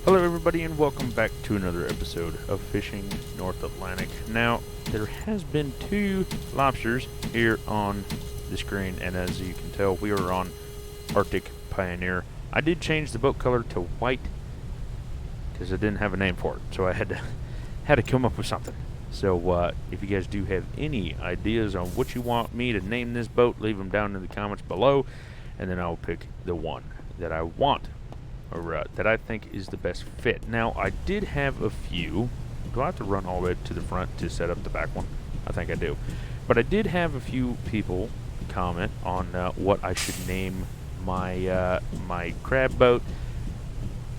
Hello everybody and welcome back to another episode of Fishing North Atlantic. Now, there has been two lobsters here on the screen, and as you can tell, we are on Arctic Pioneer. I did change the boat color to white because I didn't have a name for it, so I had to come up with something. So if you guys do have any ideas on what you want me to name this boat, leave them down in the comments below, and then I'll pick the one that I want, or that I think is the best fit. Now, I did have a few. Do I have to run all the way to the front to set up the back one? I think I do. But I did have a few people comment on what I should name my my crab boat,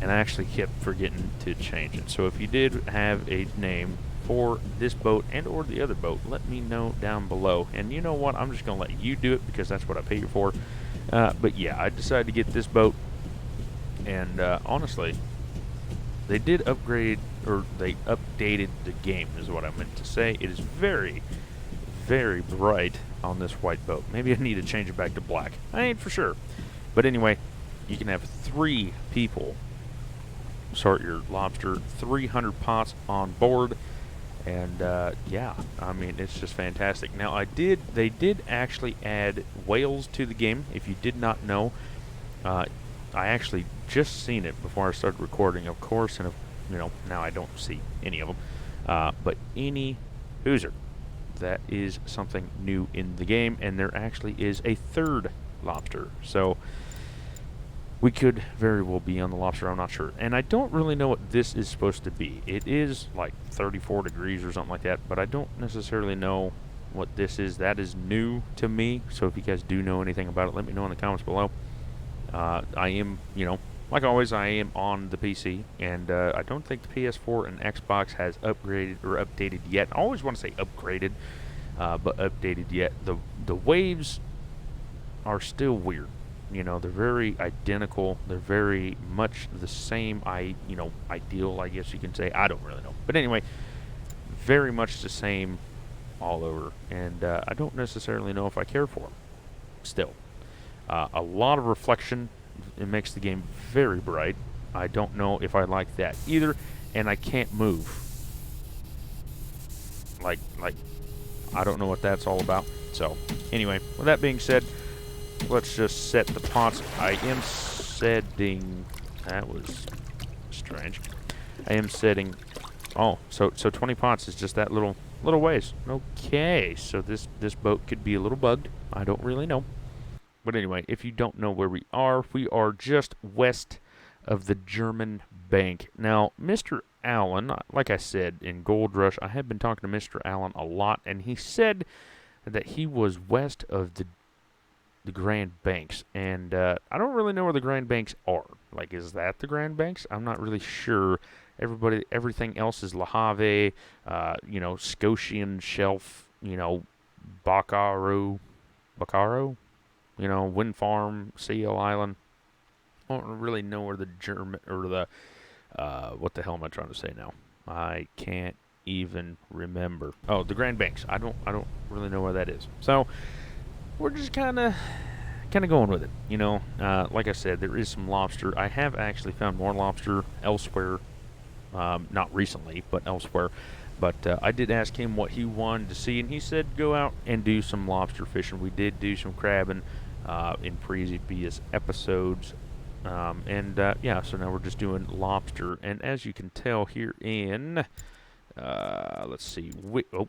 and I actually kept forgetting to change it. So if you did have a name for this boat and or the other boat, let me know down below. And you know what? I'm just going to let you do it because that's what I pay you for. But yeah, I decided to get this boat. And honestly, they did upgrade, or they updated the game, is what I meant to say. It is very, very bright on this white boat. Maybe I need to change it back to black. I ain't for sure. But anyway, you can have 3 people sort your lobster, 300 pots on board. And yeah, I mean, it's just fantastic. Now, they did actually add whales to the game. If you did not know, I actually just seen it before I started recording, of course, and now I don't see any of them. But any hooser, that is something new in the game, and there actually is a 3rd lobster. So we could very well be on the lobster, I'm not sure. And I don't really know what this is supposed to be. It is like 34 degrees or something like that, but I don't necessarily know what this is. That is new to me, so if you guys do know anything about it, let me know in the comments below. I am, like always, I am on the PC, and I don't think the PS4 and Xbox has upgraded or updated yet. I always want to say upgraded, but updated yet. The waves are still weird. They're very identical. They're very much the same, ideal, I guess you can say. I don't really know. But anyway, very much the same all over, and I don't necessarily know if I care for them still. A lot of reflection. It makes the game very bright. I don't know if I like that either, and I can't move. Like I don't know what that's all about. So anyway, with that being said, let's just set the pots. I am setting. That was strange. I am setting. Oh, so 20 pots is just that little ways. Okay, so this boat could be a little bugged. I don't really know. But anyway, if you don't know where we are just west of the German bank. Now, Mr. Allen, like I said in Gold Rush, I have been talking to Mr. Allen a lot, and he said that he was west of the Grand Banks. And I don't really know where the Grand Banks are. Like, is that the Grand Banks? I'm not really sure. Everything else is La Have, Scotian Shelf, Bacaro, Wind Farm, Seal Island. I don't really know where the German, or the, what the hell am I trying to say now? I can't even remember. Oh, the Grand Banks. I don't really know where that is. So, we're just kind of going with it, like I said, there is some lobster. I have actually found more lobster elsewhere, not recently, but elsewhere. But I did ask him what he wanted to see, and he said go out and do some lobster fishing. We did do some crabbing in previous episodes. Yeah, so now we're just doing lobster. And as you can tell here in, let's see, oh,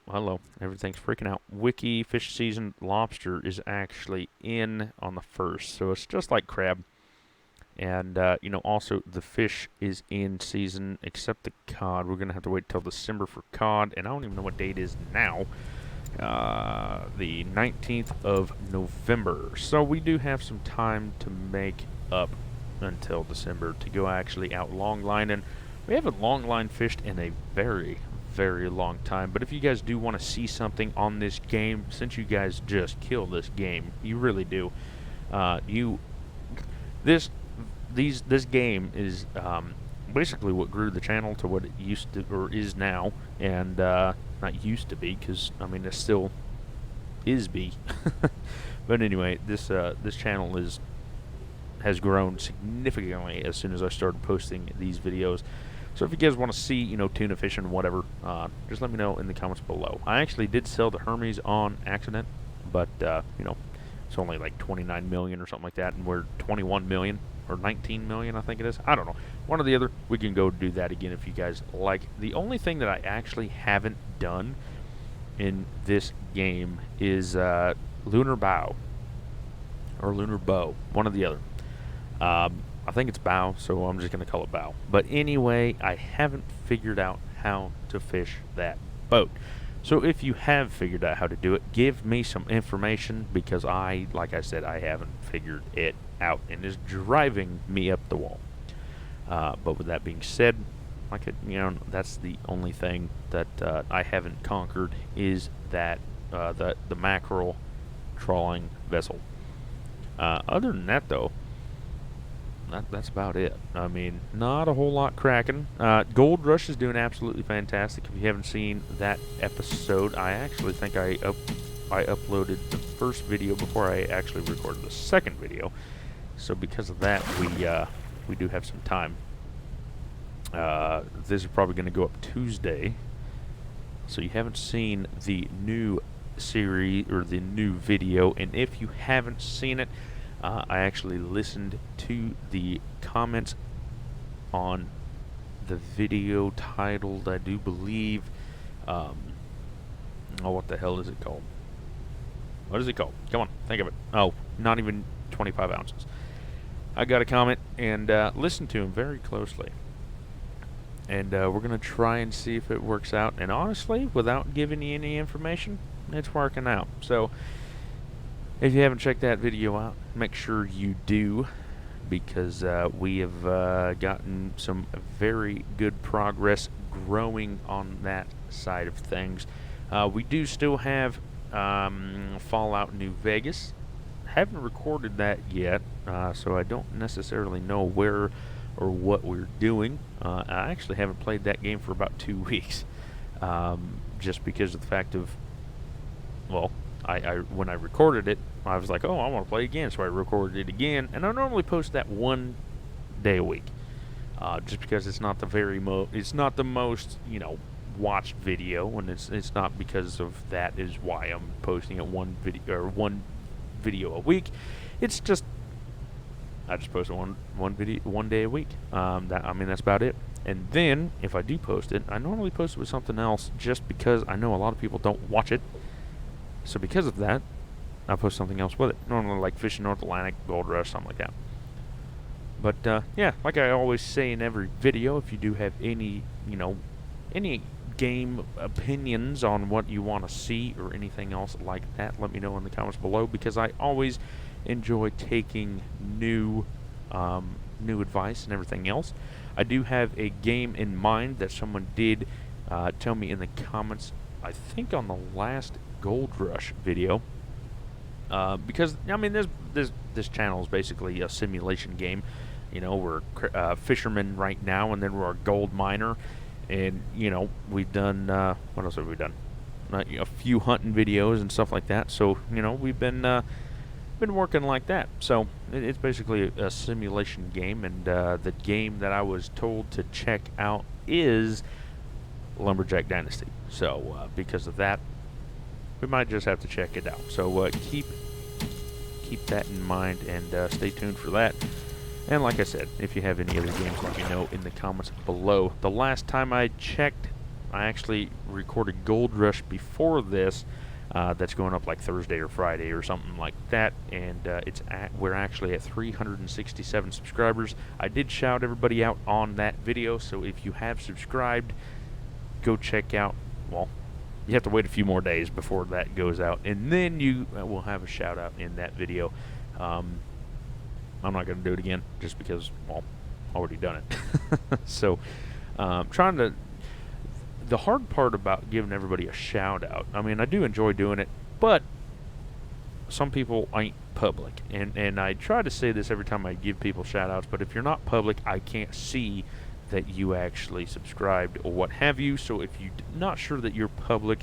hello, everything's freaking out. Wiki Fish Season Lobster is actually in on the 1st, so it's just like crab. And, also the fish is in season, except the cod. We're going to have to wait till December for cod, and I don't even know what date it is now. The 19th of November. So we do have some time to make up until December to go actually out long line. And we haven't long line fished in a very, very long time. But if you guys do want to see something on this game, since you guys just kill this game, you really do. This game is basically what grew the channel to what it used to, or is now, and not used to be, because I mean it still is be. But anyway, this channel has grown significantly as soon as I started posting these videos. So if you guys want to see, you know, tuna fishing, whatever, just let me know in the comments below. I actually did sell the Hermes on accident, but, you know, it's only like 29 million or something like that, and we're 21 million or 19 million, I think it is. I don't know. One or the other. We can go do that again if you guys like. The only thing that I actually haven't done in this game is Lunar Bow or Lunar Bow, one or the other. I think it's bow, so I'm just going to call it bow. But anyway, I haven't figured out how to fish that boat. So if you have figured out how to do it, give me some information, because like I said, I haven't figured it out, and it's driving me up the wall. But with that being said, you know, that's the only thing that I haven't conquered, is that the mackerel trawling vessel. Other than that, though, that's about it. I mean, not a whole lot cracking. Gold Rush is doing absolutely fantastic. If you haven't seen that episode, I actually think I uploaded the first video before I actually recorded the second video. So because of that, we do have some time. This is probably going to go up Tuesday. So you haven't seen the new series or the new video, and if you haven't seen it, I actually listened to the comments on the video titled, I do believe, oh, what the hell is it called? What is it called? Come on, think of it. Oh, not even 25 ounces. I got a comment and listened to him very closely. And we're going to try and see if it works out. And honestly, without giving you any information, it's working out. So if you haven't checked that video out, make sure you do, because we have gotten some very good progress growing on that side of things. We do still have Fallout New Vegas. Haven't recorded that yet, so I don't necessarily know where or what we're doing. I actually haven't played that game for about 2 weeks, just because of the fact of, well, when I recorded it, I was like, oh, I want to play again, so I recorded it again, and I normally post that 1 day a week, just because it's not the most, you know, watched video, and it's not because of that is why I'm posting it one video a week. It's just I just post one video 1 day a week. That's about it. And then if I do post it, I normally post it with something else, just because I know a lot of people don't watch it. So because of that, I post something else with it. Normally like Fishing North Atlantic, Gold Rush, something like that. But yeah, like I always say in every video, if you do have any game opinions on what you want to see or anything else like that, let me know in the comments below, because I always enjoy taking new advice and everything else. I do have a game in mind that someone did tell me in the comments, I think on the last Gold Rush video, because I mean this channel is basically a simulation game. You know, we're fishermen right now, and then we're a gold miner, and you know, we've done what else have we done? A few hunting videos and stuff like that. So you know, we've been working like that. So it's basically a simulation game, and the game that I was told to check out is Lumberjack Dynasty. So because of that, we might just have to check it out. So keep that in mind, and stay tuned for that. And like I said, if you have any other games, let me know in the comments below. The last time I checked, I actually recorded Gold Rush before this. That's going up like Thursday or Friday or something like that, and we're actually at 367 subscribers. I did shout everybody out on that video, so if you have subscribed, go check out. Well, you have to wait a few more days before that goes out, and then you will have a shout out in that video. I'm not going to do it again, just because, well, already done it. So the hard part about giving everybody a shout out, I mean, I do enjoy doing it, but some people ain't public, and I try to say this every time I give people shout outs, but if you're not public, I can't see that you actually subscribed or what have you. So if you're not sure that you're public,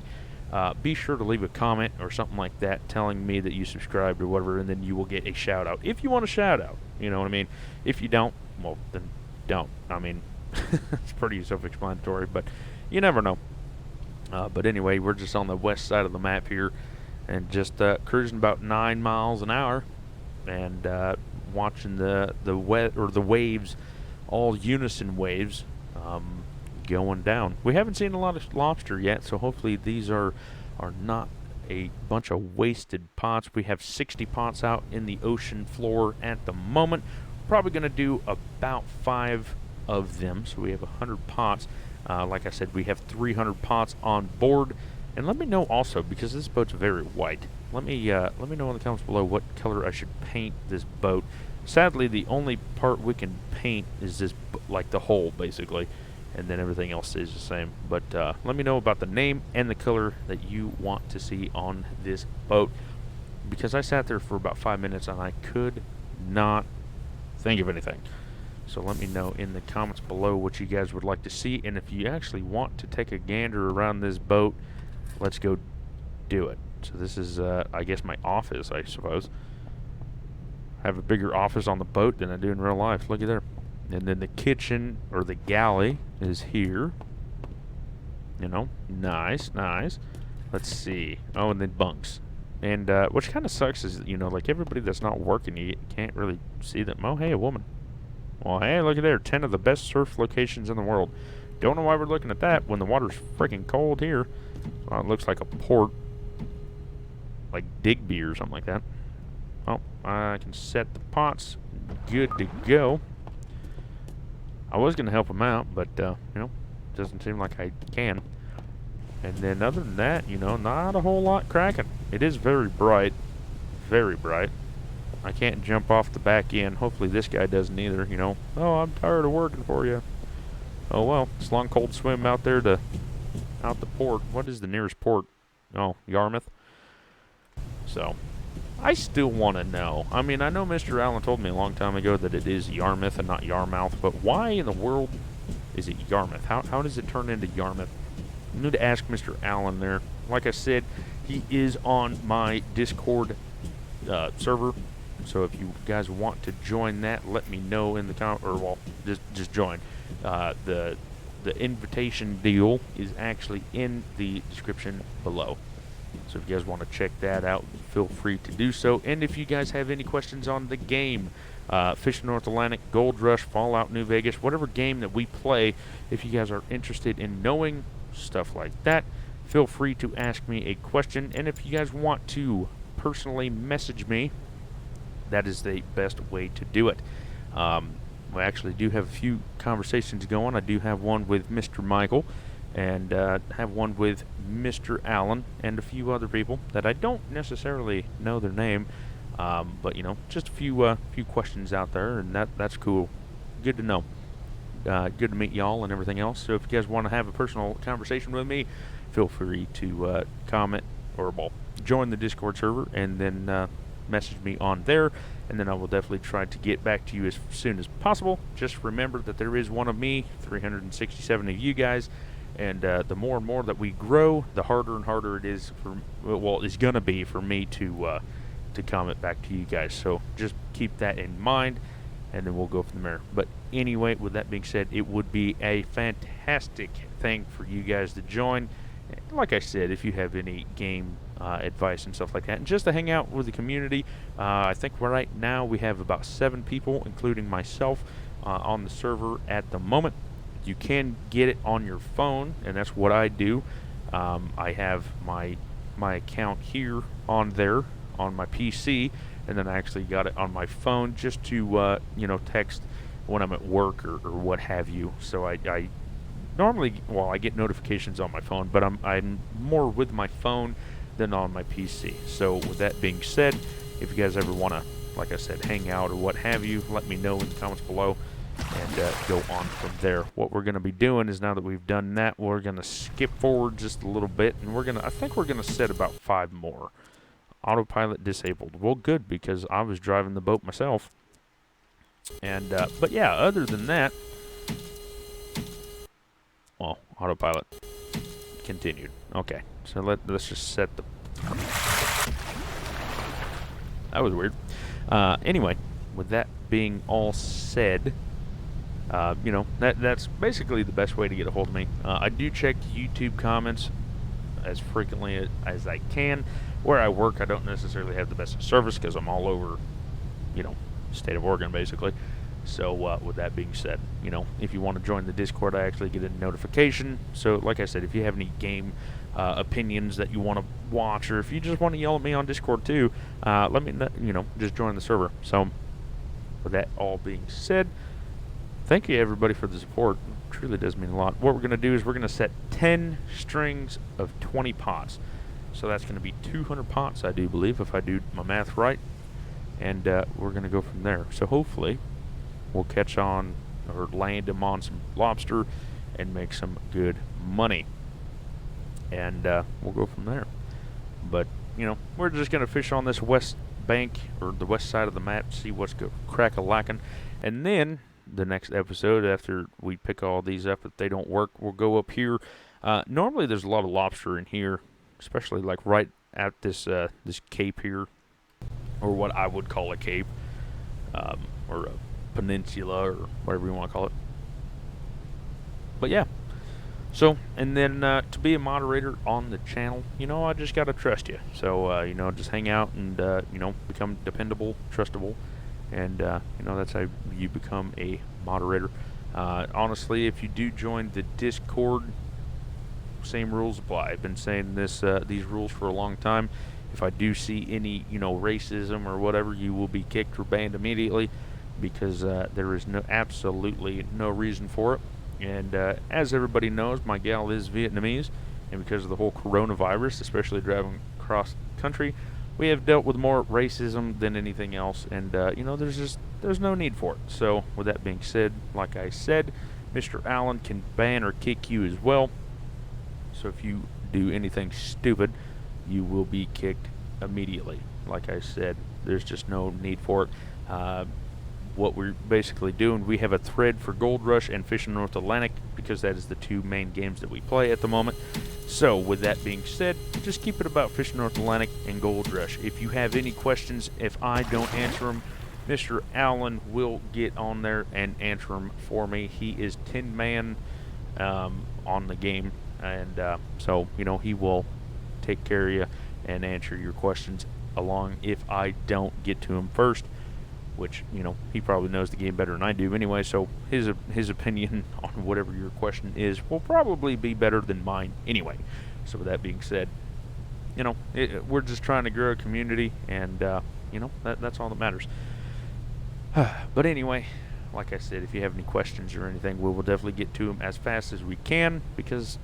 be sure to leave a comment or something like that telling me that you subscribed or whatever, and then you will get a shout out if you want a shout out. You know what I mean? If you don't, well, then don't. I mean, it's pretty self-explanatory, but you never know. But anyway, we're just on the west side of the map here, and just cruising about 9 miles an hour, and watching the waves, all unison waves, going down. We haven't seen a lot of lobster yet, so hopefully these are not a bunch of wasted pots. We have 60 pots out in the ocean floor at the moment. Probably going to do about 5 of them, so we have 100 pots. Like I said, we have 300 pots on board. And let me know also, because this boat's very white, let me know in the comments below what color I should paint this boat. Sadly, the only part we can paint is this, like the hull, basically, and then everything else stays the same. But let me know about the name and the color that you want to see on this boat, because I sat there for about 5 minutes and I could not think of anything. So let me know in the comments below what you guys would like to see, and if you actually want to take a gander around this boat, let's go do it. So this is, I guess, my office, I suppose. I have a bigger office on the boat than I do in real life. Looky there. And then the kitchen, or the galley, is here. You know, nice, nice. Let's see. Oh, and then bunks. And which kind of sucks is, you know, like everybody that's not working, you can't really see them. Oh, hey, a woman. Well, hey, look at there. 10 of the best surf locations in the world. Don't know why we're looking at that when the water's freaking cold here. Well, it looks like a port. Like Digby or something like that. Oh, I can set the pots. Good to go. I was going to help him out, but, you know, doesn't seem like I can. And then other than that, you know, not a whole lot cracking. It is very bright. Very bright. I can't jump off the back end. Hopefully this guy doesn't either, you know. Oh, I'm tired of working for you. Oh, well, it's a long, cold swim out there to out the port. What is the nearest port? Oh, Yarmouth. So, I still want to know. I mean, I know Mr. Allen told me a long time ago that it is Yarmouth and not Yarmouth, but why in the world is it Yarmouth? How does it turn into Yarmouth? I need to ask Mr. Allen there. Like I said, he is on my Discord server. So if you guys want to join that, let me know in the comment, or well, just join. The invitation deal is actually in the description below. So if you guys want to check that out, feel free to do so. And if you guys have any questions on the game, Fishing North Atlantic, Gold Rush, Fallout New Vegas, whatever game that we play, if you guys are interested in knowing stuff like that, feel free to ask me a question. And if you guys want to personally message me, that is the best way to do it. We actually do have a few conversations going. I do have one with Mr. Michael, and have one with Mr. Allen, and a few other people that I don't necessarily know their name, but you know, just a few questions out there, and that's cool. Good to know. Good to meet y'all and everything else. So if you guys want to have a personal conversation with me, feel free to comment or well, join the Discord server, and then message me on there, and then I will definitely try to get back to you as soon as possible. Just remember that there is one of me, 367 of you guys, and the more and more that we grow, the harder and harder it is for, well, it's gonna be for me to comment back to you guys. So just keep that in mind, and then we'll go from there. But anyway, with that being said, it would be a fantastic thing for you guys to join. Like I said, if you have any game advice and stuff like that, and just to hang out with the community, I think right now we have about 7 people, including myself, on the server at the moment. You can get it on your phone, and that's what I do. I have my account here on there on my PC, and then I actually got it on my phone just to you know, text when I'm at work or what have you. So I normally, well, I get notifications on my phone, but I'm more with my phone than on my PC. So with that being said, if you guys ever want to, like I said, hang out or what have you, let me know in the comments below, and go on from there. What we're going to be doing is, now that we've done that, we're going to skip forward just a little bit, and I think we're going to set about 5 more. Autopilot disabled. Well, good, because I was driving the boat myself. And but yeah, other than that, well, autopilot continued. Okay. So let's just set the... That was weird. Anyway, with that being all said, you know, that's basically the best way to get a hold of me. I do check YouTube comments as frequently as I can. Where I work, I don't necessarily have the best service because I'm all over, you know, state of Oregon, basically. So with that being said, you know, if you want to join the Discord, I actually get a notification. So like I said, if you have any game opinions that you want to watch, or if you just want to yell at me on Discord too, let me know, you know, just join the server. So with that all being said, thank you everybody for the support. It truly does mean a lot. What we're going to do is we're going to set 10 strings of 20 pots. So that's going to be 200 pots, I do believe, if I do my math right. And we're going to go from there. So hopefully we'll catch on or land them on some lobster and make some good money. And we'll go from there. But, you know, we're just going to fish on this west bank or the west side of the map, see what's crack-a-lackin'. And then the next episode, after we pick all these up, if they don't work, we'll go up here. Normally there's a lot of lobster in here, especially like right at this this cape here, or what I would call a cape, or a peninsula, or whatever you want to call it. But yeah, so, and then to be a moderator on the channel, you know, I just got to trust you. So, you know, just hang out and, you know, become dependable, trustable, and, you know, that's how you become a moderator. Honestly, if you do join the Discord, same rules apply. I've been saying these rules for a long time. If I do see any, you know, racism or whatever, you will be kicked or banned immediately, because there is absolutely no reason for it. And as everybody knows, my gal is Vietnamese, and because of the whole coronavirus, especially driving across country, we have dealt with more racism than anything else, and you know, there's no need for it. So with that being said, like I said, Mr. Allen can ban or kick you as well. So if you do anything stupid, you will be kicked immediately. Like I said, there's just no need for it. What we're basically doing, we have a thread for Gold Rush and Fishing North Atlantic, because that is the two main games that we play at the moment. So with that being said, just keep it about Fishing North Atlantic and Gold Rush. If you have any questions, if I don't answer them, Mr. Allen will get on there and answer them for me. He is 10-man on the game, and so, you know, he will take care of you and answer your questions along if I don't get to him first, which, you know, he probably knows the game better than I do anyway, so his opinion on whatever your question is will probably be better than mine anyway. So with that being said, you know, we're just trying to grow a community, and you know, that's all that matters. But anyway, like I said, if you have any questions or anything, we will definitely get to them as fast as we can, because,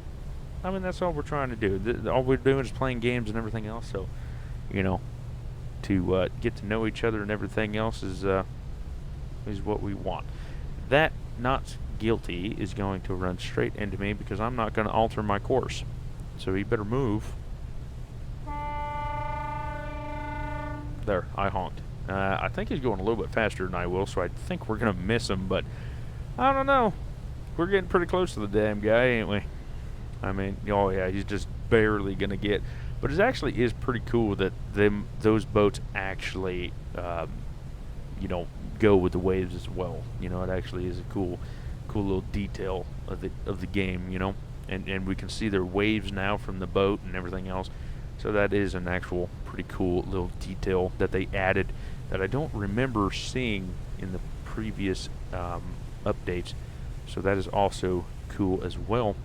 I mean, that's all we're trying to do. All we're doing is playing games and everything else, so, you know, to get to know each other and everything else is what we want. That not guilty is going to run straight into me, because I'm not going to alter my course. So he better move. There, I honked. I think he's going a little bit faster than I will, so I think we're going to miss him, but I don't know. We're getting pretty close to the damn guy, ain't we? I mean, oh yeah, he's just barely going to get. But it actually is pretty cool that those boats actually, you know, go with the waves as well. You know, it actually is a cool little detail of the game. You know, and we can see their waves now from the boat and everything else. So that is an actual pretty cool little detail that they added that I don't remember seeing in the previous updates. So that is also cool as well.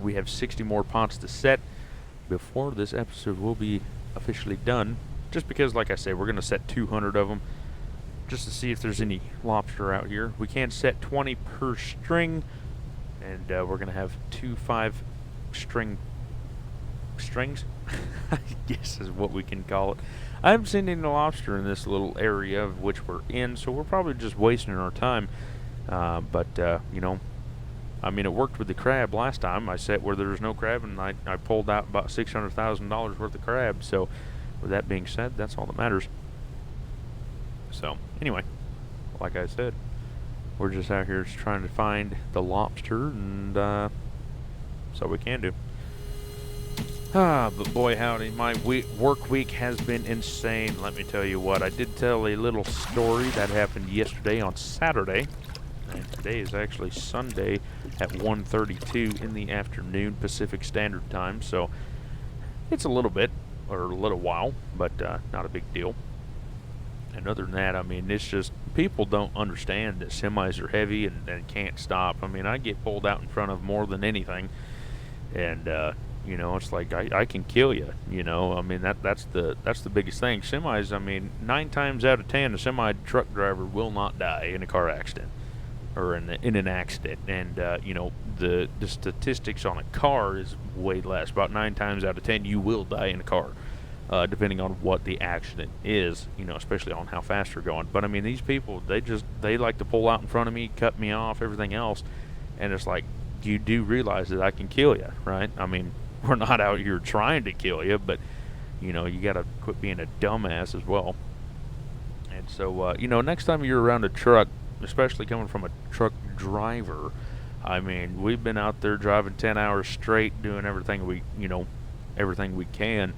We have 60 more pots to set before this episode will be officially done, just because, like I said, we're going to set 200 of them just to see if there's any lobster out here. We can set 20 per string, and we're going to have 2 5-string strings, I guess is what we can call it. I haven't seen any lobster in this little area of which we're in, so we're probably just wasting our time. But you know, I mean, it worked with the crab last time. I set where there was no crab, and I pulled out about $600,000 worth of crab. So with that being said, that's all that matters. So anyway, like I said, we're just out here just trying to find the lobster, and so we can do. But boy howdy, my work week has been insane, let me tell you what. I did tell a little story that happened yesterday on Saturday, and today is actually Sunday at 1:32 in the afternoon Pacific Standard Time, so it's a little bit, or a little while, but not a big deal. And other than that, I mean, it's just, people don't understand that semis are heavy and can't stop. I mean, I get pulled out in front of more than anything, and it's like I can kill you. I mean that's the biggest thing. Semis. I mean, 9 times out of 10, a semi truck driver will not die in a car accident or in an accident. And the statistics on a car is way less. About 9 times out of 10, you will die in a car, depending on what the accident is. Especially on how fast you're going. But I mean, these people, they like to pull out in front of me, cut me off, everything else, and it's like, you do realize that I can kill you, right? I mean, we're not out here trying to kill you, but you gotta quit being a dumbass as well. And so next time you're around a truck, especially coming from a truck driver, I mean, we've been out there driving 10 hours straight doing everything we can,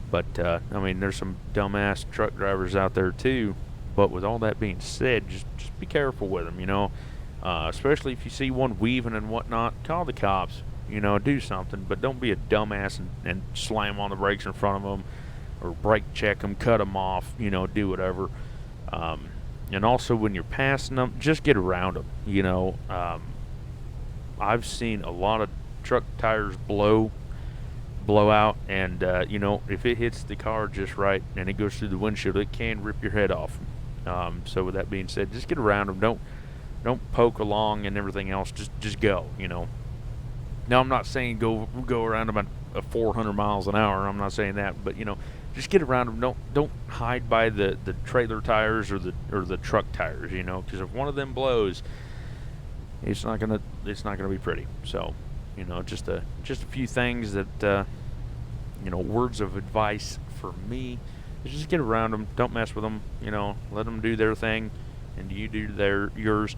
but I mean, there's some dumbass truck drivers out there too. But with all that being said, just be careful with them, especially if you see one weaving and whatnot. Call the cops, do something, but don't be a dumbass and slam on the brakes in front of them, or brake check them, cut them off, do whatever. And also, when you're passing them, just get around them. I've seen a lot of truck tires blow out, and if it hits the car just right and it goes through the windshield, it can rip your head off. So with that being said, just get around them. Don't poke along and everything else. Just go. Now, I'm not saying go around them at 400 miles an hour. I'm not saying that, but just get around them. Don't hide by the trailer tires or the truck tires. Because if one of them blows, it's not gonna be pretty. So, just a few things that words of advice for me is just get around them. Don't mess with them. Let them do their thing, and you do yours.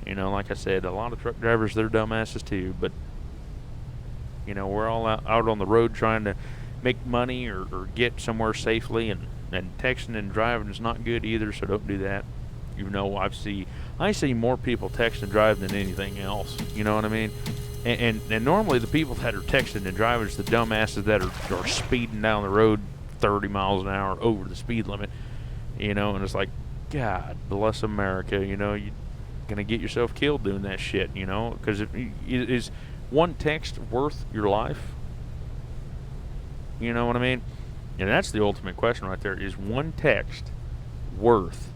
Like I said, a lot of truck drivers, they're dumbasses too, but we're all out on the road trying to make money or get somewhere safely, and texting and driving is not good either, so don't do that. I see more people texting and driving than anything else. You know what I mean? And normally the people that are texting and driving is the dumbasses that are speeding down the road 30 miles an hour over the speed limit. And it's like, God bless America. You're gonna get yourself killed doing that shit. Because is one text worth your life? You know what I mean? And that's the ultimate question right there. Is one text worth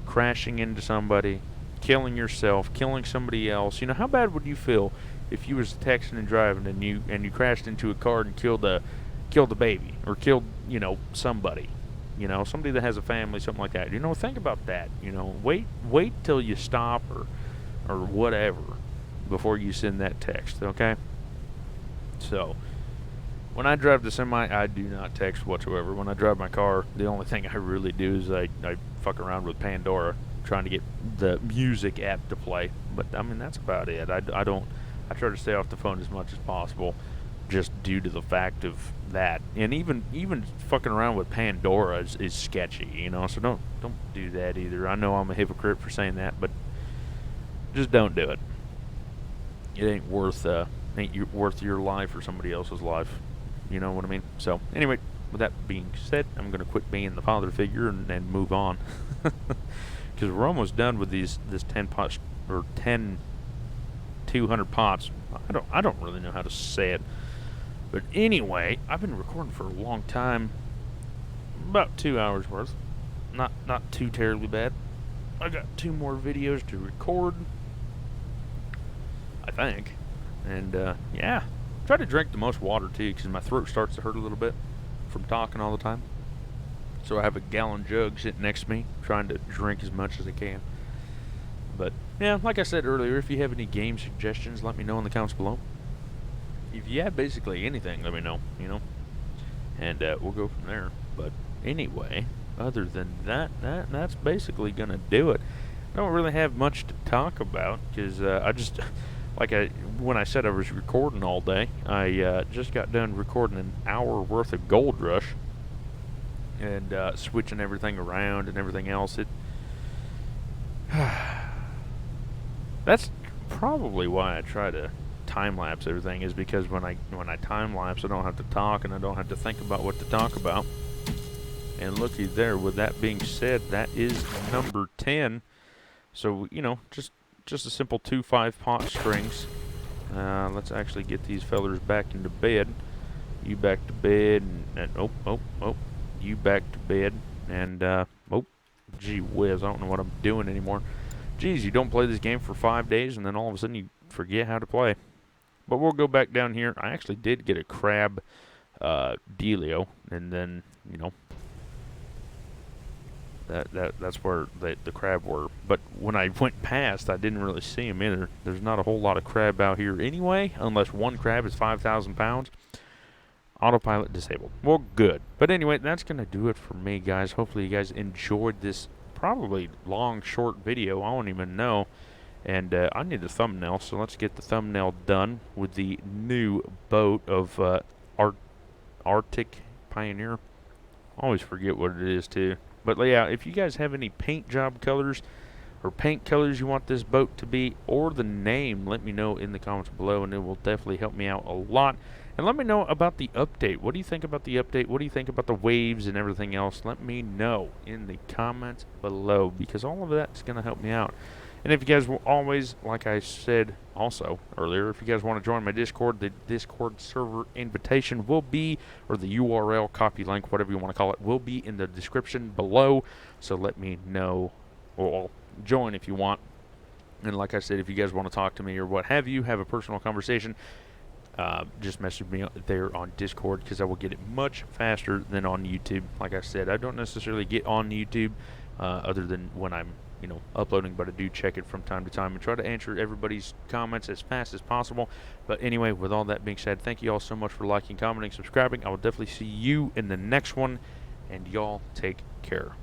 crashing into somebody, killing yourself, killing somebody else? How bad would you feel if you was texting and driving and you crashed into a car and killed a baby, or killed somebody, somebody that has a family, something like that? Think about that. Wait till you stop or whatever before you send that text. Okay. So when I drive the semi, I do not text whatsoever. When I drive my car, the only thing I really do is I fuck around with Pandora, trying to get the music app to play. But I mean, that's about it. I try to stay off the phone as much as possible, just due to the fact of that. And even fucking around with Pandora is sketchy, So don't do that either. I know I'm a hypocrite for saying that, but just don't do it. It ain't worth your life or somebody else's life. You know what I mean? So anyway, with that being said, I'm going to quit being the father figure and move on, because we're almost done with this 10 pots, or 10 200 pots. I don't really know how to say it, but anyway, I've been recording for a long time, about 2 hours worth. Not too terribly bad. I got 2 more videos to record, I think, and yeah. Try to drink the most water too, because my throat starts to hurt a little bit from talking all the time. So I have a gallon jug sitting next to me, trying to drink as much as I can. But yeah, like I said earlier, if you have any game suggestions, let me know in the comments below. If you have basically anything, let me know, and we'll go from there. But anyway, other than that's basically gonna do it. I don't really have much to talk about, because when I said I was recording all day, I just got done recording an hour worth of Gold Rush and switching everything around and everything else. That's probably why I try to time lapse everything, is because when I time lapse, I don't have to talk and I don't have to think about what to talk about. And looky there. With that being said, that is number 10. So just a simple 2 5-pot strings. Let's actually get these fellers back into bed. You back to bed, and you back to bed, and gee whiz, I don't know what I'm doing anymore. Geez, you don't play this game for 5 days, and then all of a sudden you forget how to play. But we'll go back down here. I actually did get a crab dealio, and then that's where the crab were. But when I went past, I didn't really see them either. There's not a whole lot of crab out here anyway, unless one crab is 5,000 pounds. Autopilot disabled. Well, good. But anyway, that's going to do it for me, guys. Hopefully you guys enjoyed this probably long, short video. I don't even know. And I need the thumbnail, so let's get the thumbnail done with the new boat of Arctic Pioneer. I always forget what it is, too. But yeah, if you guys have any paint job colors or paint colors you want this boat to be, or the name, let me know in the comments below, and it will definitely help me out a lot. And let me know about the update. What do you think about the update? What do you think about the waves and everything else? Let me know in the comments below, because all of that's going to help me out. And if you guys will always, like I said also earlier, if you guys want to join my Discord, the Discord server invitation will be, or the URL, copy link, whatever you want to call it, will be in the description below. So let me know, or join if you want. And like I said, if you guys want to talk to me or what have you, have a personal conversation, just message me there on Discord, because I will get it much faster than on YouTube. Like I said, I don't necessarily get on YouTube other than when I'm uploading, but I do check it from time to time and try to answer everybody's comments as fast as possible. But anyway, with all that being said, thank you all so much for liking, commenting, subscribing. I will definitely see you in the next one, and y'all take care.